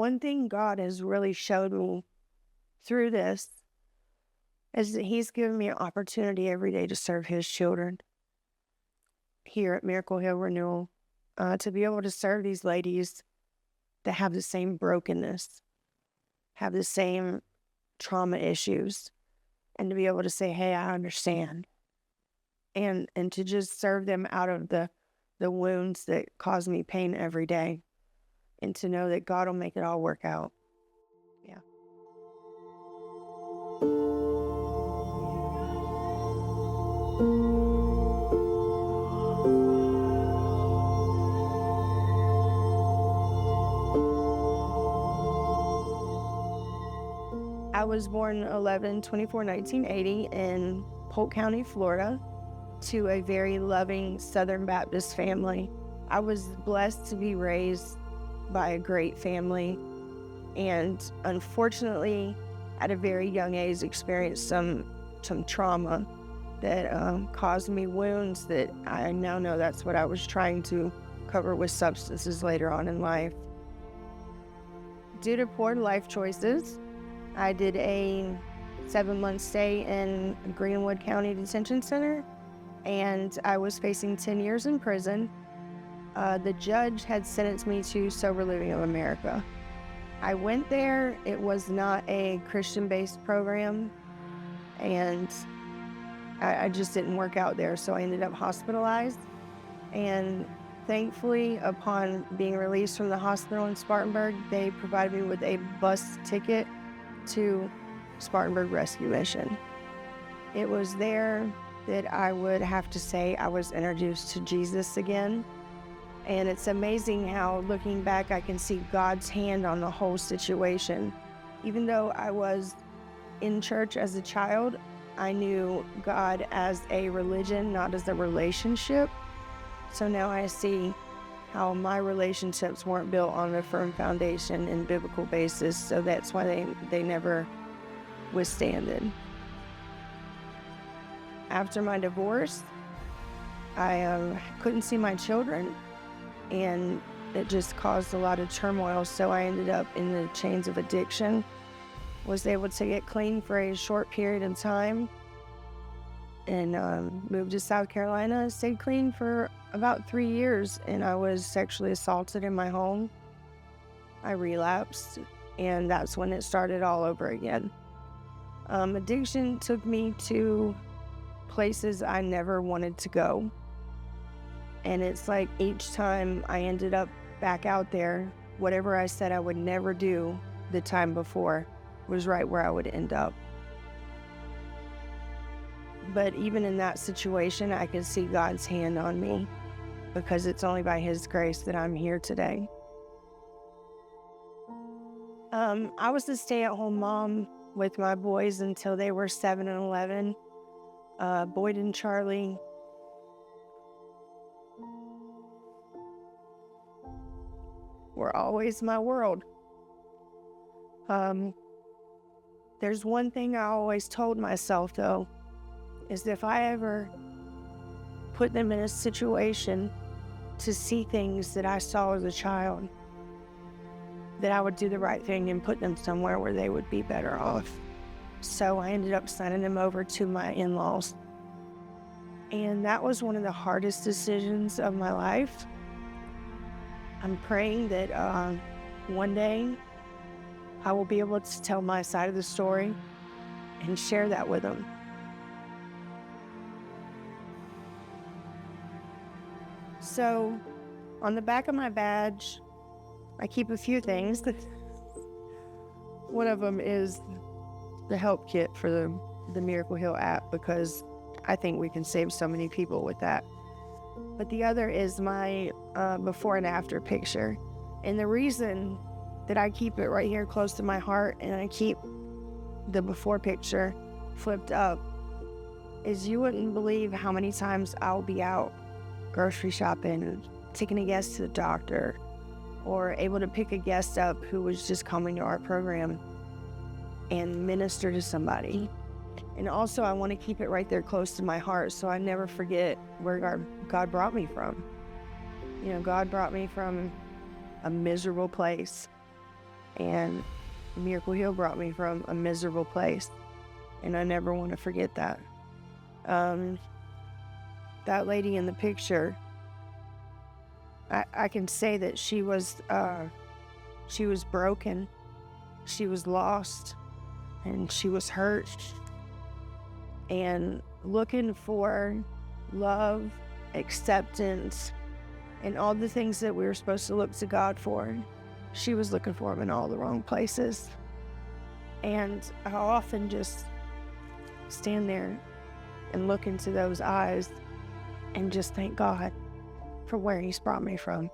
one thing God has really showed me through this is that He's given me an opportunity every day to serve His children here at Miracle Hill Renewal, to be able to serve these ladies that have the same brokenness, have the same trauma issues, and to be able to say, hey, I understand. And to just serve them out of the wounds that cause me pain every day, and to know that God will make it all work out. Yeah. I was born 11/24/1980 in Polk County, Florida, to a very loving Southern Baptist family. I was blessed to be raised by a great family, and unfortunately, at a very young age, experienced some trauma that caused me wounds that I now know that's what I was trying to cover with substances later on in life. Due to poor life choices, I did a 7-month stay in Greenwood County Detention Center, and I was facing 10 years in prison. The judge had sentenced me to Sober Living of America. I went there. It was not a Christian-based program, and I just didn't work out there, so I ended up hospitalized. And thankfully, upon being released from the hospital in Spartanburg, they provided me with a bus ticket to Spartanburg Rescue Mission. It was there that I would have to say I was introduced to Jesus again. And it's amazing how, looking back, I can see God's hand on the whole situation. Even though I was in church as a child, I knew God as a religion, not as a relationship. So now I see how my relationships weren't built on a firm foundation and biblical basis, so that's why they never withstanded. After my divorce, I couldn't see my children, and it just caused a lot of turmoil, so I ended up in the chains of addiction. Was able to get clean for a short period of time, and moved to South Carolina, stayed clean for about 3 years, and I was sexually assaulted in my home. I relapsed, and that's when it started all over again. Addiction took me to places I never wanted to go, and it's like each time I ended up back out there, whatever I said I would never do the time before was right where I would end up. But even in that situation, I could see God's hand on me, because it's only by His grace that I'm here today. I was a stay-at-home mom with my boys until they were 7 and 11. Boyd and Charlie were always my world. There's one thing I always told myself, though, is if I ever put them in a situation to see things that I saw as a child, that I would do the right thing and put them somewhere where they would be better off. So I ended up signing them over to my in-laws. And that was one of the hardest decisions of my life. I'm praying that one day I will be able to tell my side of the story and share that with them. So, on the back of my badge, I keep a few things. One of them is the help kit for the Miracle Hill app, because I think we can save so many people with that. But the other is my before and after picture. And the reason that I keep it right here close to my heart, and I keep the before picture flipped up, is you wouldn't believe how many times I'll be out grocery shopping, taking a guest to the doctor, or able to pick a guest up who was just coming to our program and minister to somebody. And also, I want to keep it right there close to my heart, so I never forget where God brought me from. You know, God brought me from a miserable place, And Miracle Hill brought me from a miserable place, and I never want to forget that. That lady in the picture, I can say that she was broken, she was lost, and she was hurt, and looking for love, acceptance, and all the things that we were supposed to look to God for. She was looking for them in all the wrong places. And I often just stand there and look into those eyes and just thank God for where He's brought me from.